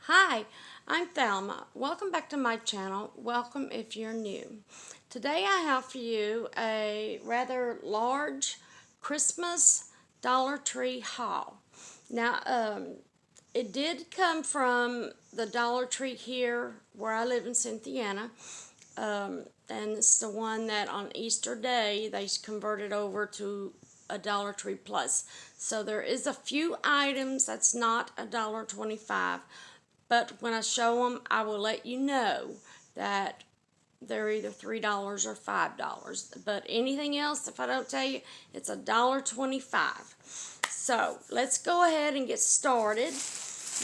Hi, I'm Thelma. Welcome back to my channel. Welcome if you're new. Today I have for you a rather large Christmas Dollar Tree haul. Now, it did come from the Dollar Tree here where I live in Cynthiana. And it's the one that on Easter Day they converted over to a Dollar Tree Plus. So there is a few items that's not $1.25, but when I show them, I will let you know that they're either $3 or $5. But anything else, if I don't tell you, it's $1.25. So let's go ahead and get started.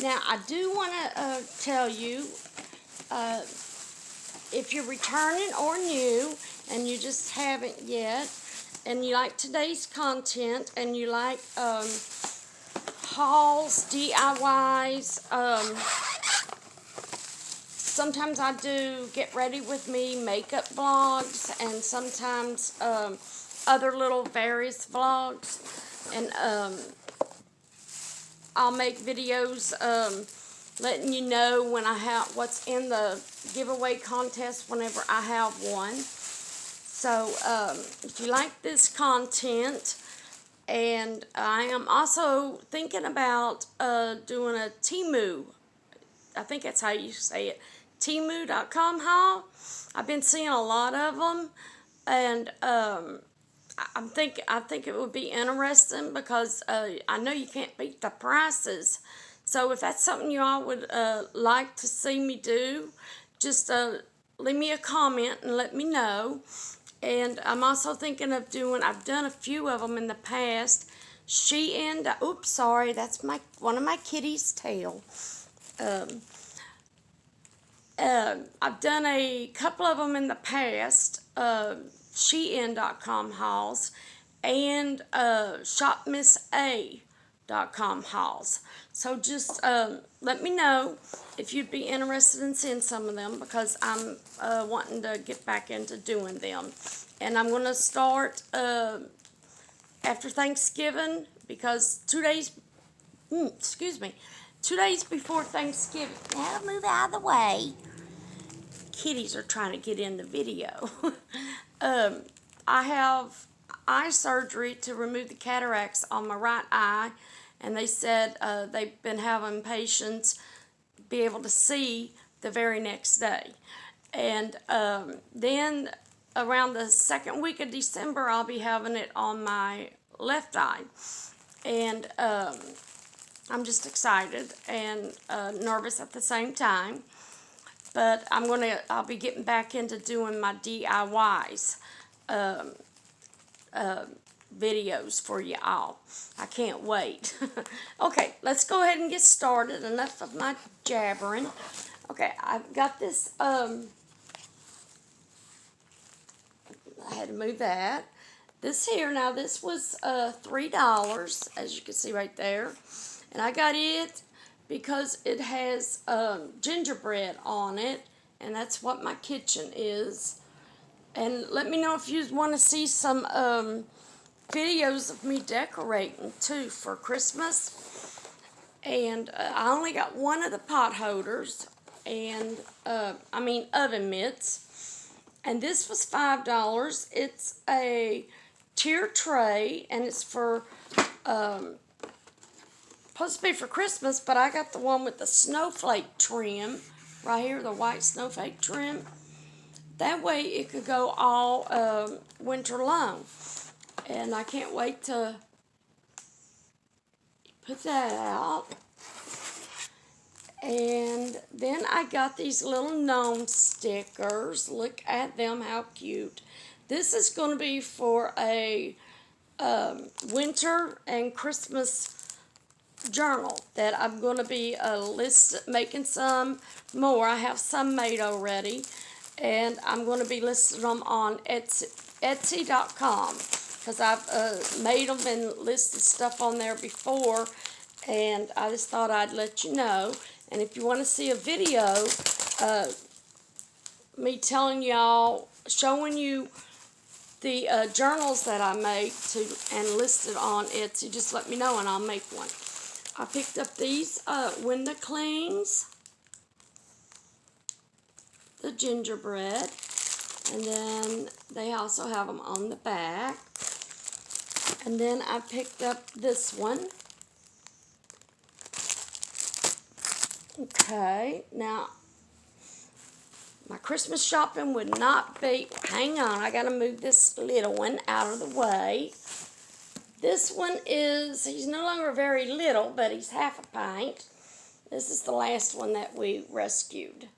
Now I do want to tell you, if you're returning or new and you just haven't yet, and you like today's content and you like hauls, DIYs, sometimes I do get ready with me makeup vlogs, and sometimes other little various vlogs, and I'll make videos letting you know when I have what's in the giveaway contest whenever I have one. So if you like this content, and I am also thinking about doing a Temu, I think that's how you say it, Temu.com haul. I've been seeing a lot of them, and I think it would be interesting because I know you can't beat the prices. So if that's something you all would like to see me do, just leave me a comment and let me know. And I'm also thinking of doing, I've done a few of them in the past. Shein, oops, sorry, that's one of my kitty's tail. I've done a couple of them in the past, Shein.com hauls and ShopMissA.com hauls. So just let me know if you'd be interested in seeing some of them, because I'm wanting to get back into doing them. And I'm going to start after Thanksgiving, because 2 days before Thanksgiving. Now move out of the way. Kitties are trying to get in the video. I have eye surgery to remove the cataracts on my right eye, and they said they've been having patients be able to see the very next day. And then around the second week of December, I'll be having it on my left eye. And I'm just excited and nervous at the same time. But I'll be getting back into doing my DIYs videos for you all. I can't wait. Okay, let's go ahead and get started. Enough of my jabbering. Okay, I've got this, I had to move that. This here, now this was $3, as you can see right there. And I got it because it has gingerbread on it, and that's what my kitchen is. And let me know if you want to see some videos of me decorating too for Christmas. And I only got one of the pot holders, and oven mitts. And this was $5. It's a tier tray, and it's for supposed to be for Christmas, but I got the one with the snowflake trim right here, the white snowflake trim. That way it could go all winter long. And I can't wait to put that out. And then I got these little gnome stickers. Look at them, how cute. This is going to be for a winter and Christmas journal that I'm going to be making some more. I have some made already, and I'm going to be listing them on Etsy.com, because I've made them and listed stuff on there before, and I just thought I'd let you know. And if you want to see a video, me telling y'all, showing you the journals that I make and listed on Etsy, just let me know and I'll make one. I picked up these window cleans. the gingerbread. And then they also have them on the back. And then I picked up this one. Okay, now my Christmas shopping would not be, hang on, I gotta move this little one out of the way. This one is, he's no longer very little, but he's half a pint. This is the last one that we rescued.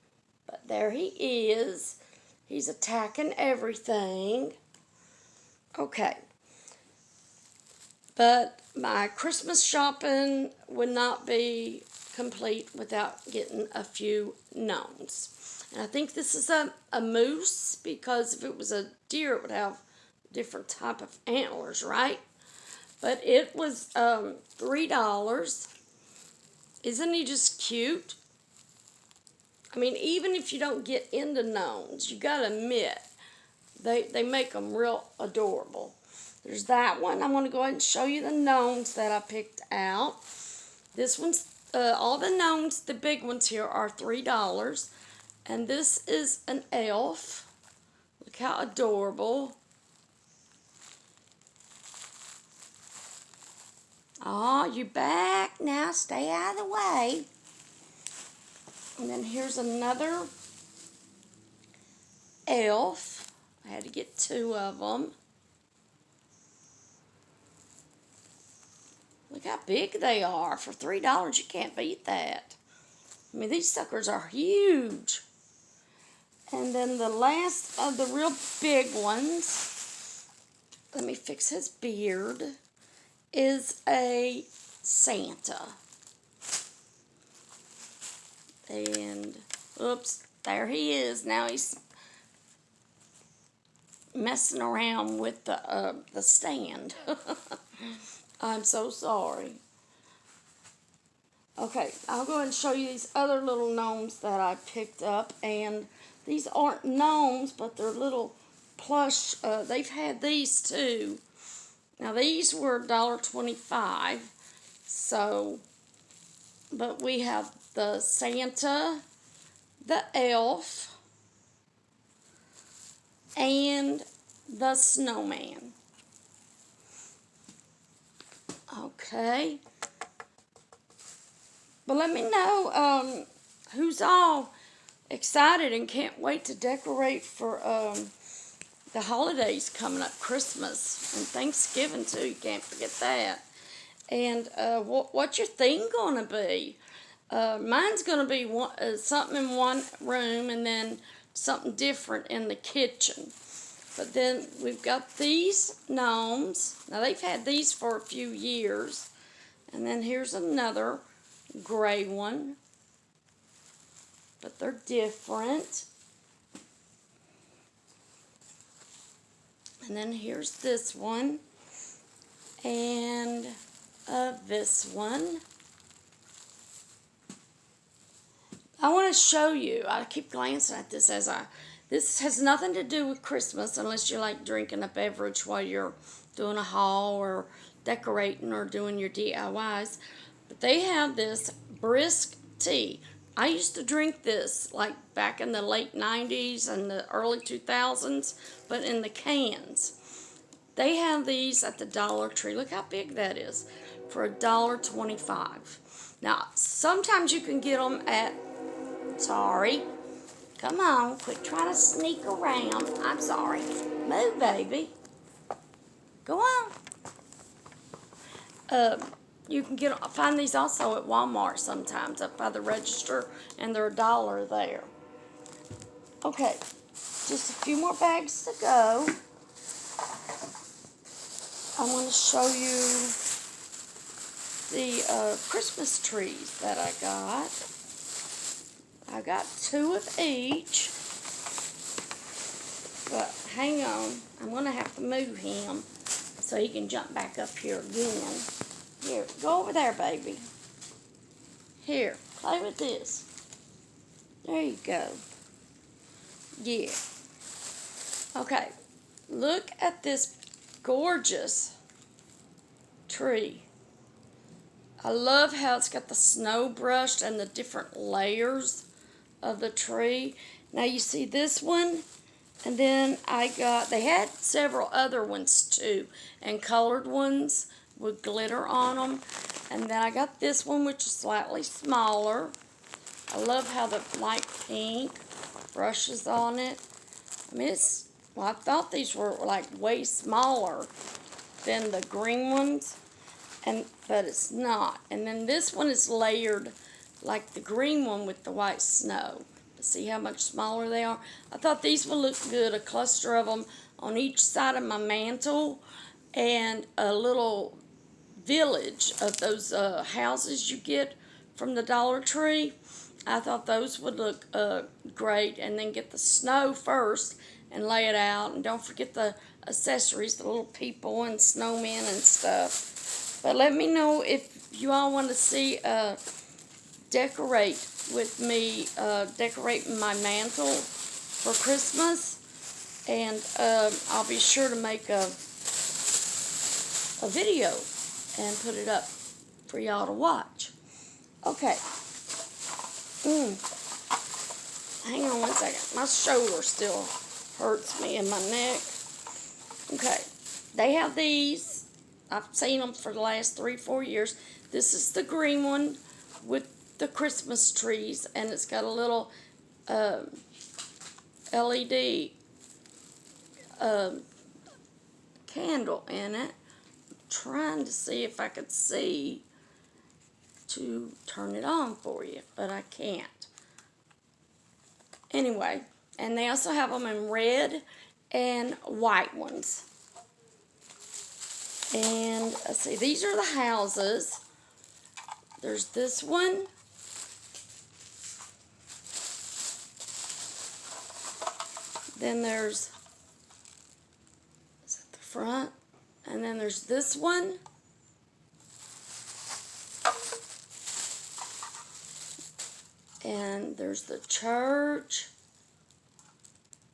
But there he is. He's attacking everything. Okay. But my Christmas shopping would not be complete without getting a few gnomes. And I think this is a moose, because if it was a deer, it would have different type of antlers, right? But it was $3. Isn't he just cute? I mean, even if you don't get into gnomes, you gotta admit, they make them real adorable. There's that one. I'm going to go ahead and show you the gnomes that I picked out. This one's, all the gnomes, the big ones here, are $3. And this is an elf. Look how adorable. Oh, you back now. Stay out of the way. And then here's another elf. I had to get 2 of them. Look how big they are. For $3, you can't beat that. I mean, these suckers are huge. And then the last of the real big ones, let me fix his beard, is a Santa. And, oops, there he is. Now he's messing around with the stand. I'm so sorry. Okay, I'll go ahead and show you these other little gnomes that I picked up. And these aren't gnomes, but they're little plush. They've had these too. Now, these were $1.25. So, but we have the Santa, the elf, and the snowman. Okay. But let me know who's all excited and can't wait to decorate for the holidays coming up, Christmas and Thanksgiving too. You can't forget that. And what's your theme going to be? Mine's going to be something in one room and then something different in the kitchen. But then we've got these gnomes. Now, they've had these for a few years. And then here's another gray one. But they're different. And then here's this one. And this one. I want to show you. I keep glancing at this this has nothing to do with Christmas unless you like drinking a beverage while you're doing a haul or decorating or doing your DIYs. But they have this brisk tea. I used to drink this like back in the late 90s and the early 2000s, but in the cans. They have these at the Dollar Tree. Look how big that is, for $1.25. Now, sometimes you can get them at, sorry, come on, quit trying to sneak around. I'm sorry. Move, baby. Go on. You can find these also at Walmart sometimes, up by the register, and they're $1 there. Okay, just a few more bags to go. I want to show you the Christmas trees that I got. I got 2 of each. But hang on, I'm going to have to move him so he can jump back up here again. Here, go over there, baby. Here, play with this. There you go. Yeah. Okay, look at this gorgeous tree. I love how it's got the snow brushed and the different layers of the tree. Now you see this one, and then they had several other ones too, and colored ones with glitter on them. And then I got this one, which is slightly smaller. I love how the light pink brushes on it. I mean, well, I thought these were like way smaller than the green ones, but it's not. And then this one is layered like the green one with the white snow. See how much smaller they are? I thought these would look good, a cluster of them on each side of my mantle, and a little village of those houses you get from the Dollar Tree. I thought those would look great, and then get the snow first and lay it out, and don't forget the accessories, the little people and snowmen and stuff. But let me know if you all want to see decorate with me, decorating my mantle for Christmas, and I'll be sure to make a video and put it up for y'all to watch. Okay. Hang on one second. My shoulder still hurts me in my neck. Okay. They have these. I've seen them for the last 3-4 years. This is the green one with the Christmas trees, and it's got a little LED candle in it. I'm trying to see if I could see to turn it on for you, but I can't. Anyway, and they also have them in red and white ones. And let's see, these are the houses. There's this one. Then there's, is at the front, and then there's this one. And there's the church.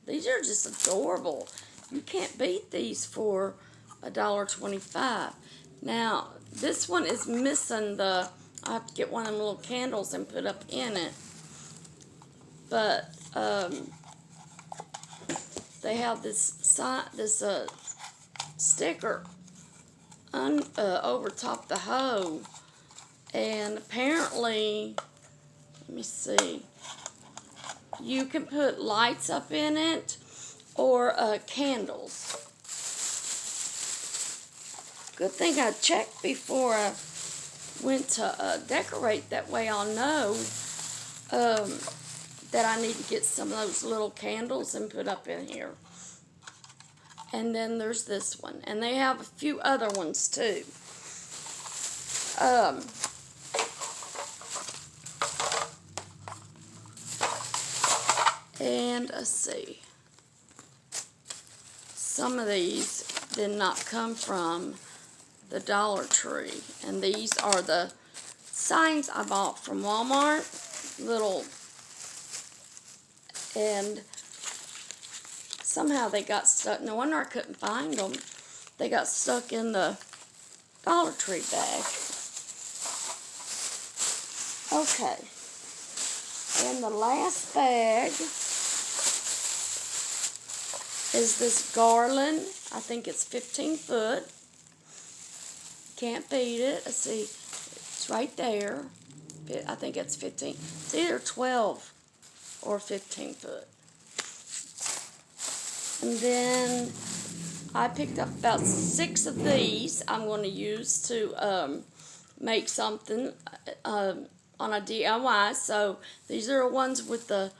These are just adorable. You can't beat these for $1.25. Now, this one is missing the, I have to get one of them little candles and put up in it. But they have this sticker over top the hoe, and apparently, let me see, you can put lights up in it or candles. Good thing I checked before I went to decorate. That way I'll know that I need to get some of those little candles and put up in here. And then there's this one. And they have a few other ones too. And let's see. Some of these did not come from the Dollar Tree. And these are the signs I bought from Walmart. Little, and somehow they got stuck. No wonder I couldn't find them. They got stuck in the Dollar Tree bag. Okay. And the last bag is this garland. I think it's 15 foot. Can't beat it. Let's see. It's right there. I think it's 15. It's either 12 or 15 foot. And then I picked up about 6 of these I'm going to use to make something on a DIY. So these are ones with the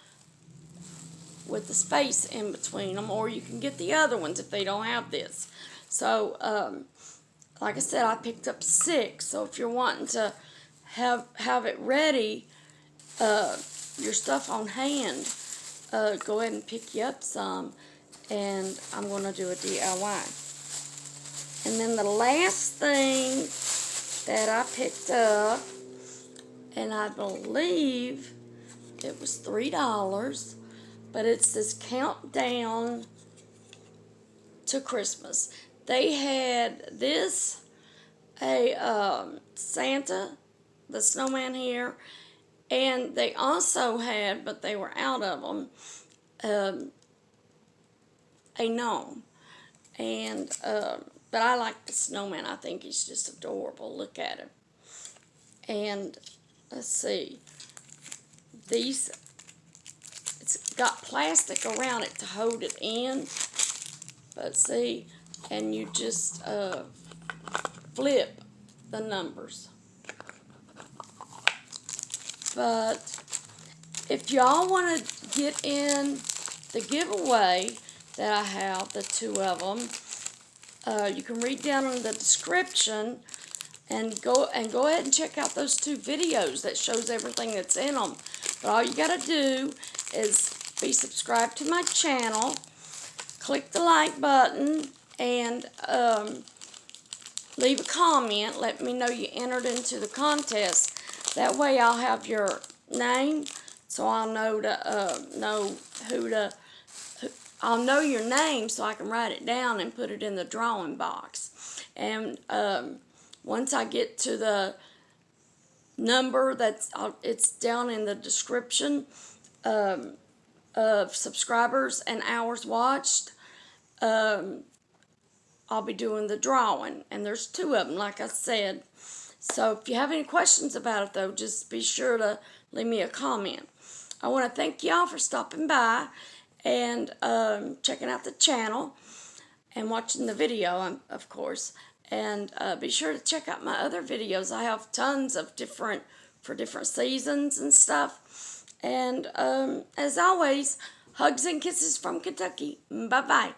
space in between them, or you can get the other ones if they don't have this. So like I said, I picked up 6. So if you're wanting to have it ready, your stuff on hand, go ahead and pick you up some, and I'm going to do a DIY. And then the last thing that I picked up, and I believe it was $3, but it's this countdown to Christmas. They had this, Santa, the snowman here, and they also had, but they were out of them, a gnome. And, but I like the snowman. I think he's just adorable. Look at him. And, let's see. These, it's got plastic around it to hold it in. But see, and you just, flip the numbers. But if y'all want to get in the giveaway that I have, the two of them, you can read down in the description and go ahead and check out those two videos that shows everything that's in them. But all you got to do is be subscribed to my channel, click the like button, and leave a comment. Let me know you entered into the contest. That way I'll have your name, so I'll know to I'll know your name, so I can write it down and put it in the drawing box. And once I get to the number it's down in the description of subscribers and hours watched, I'll be doing the drawing, and there's two of them, like I said. So if you have any questions about it, though, just be sure to leave me a comment. I want to thank y'all for stopping by and checking out the channel and watching the video, of course. And be sure to check out my other videos. I have tons of different seasons and stuff. And as always, hugs and kisses from Kentucky. Bye-bye.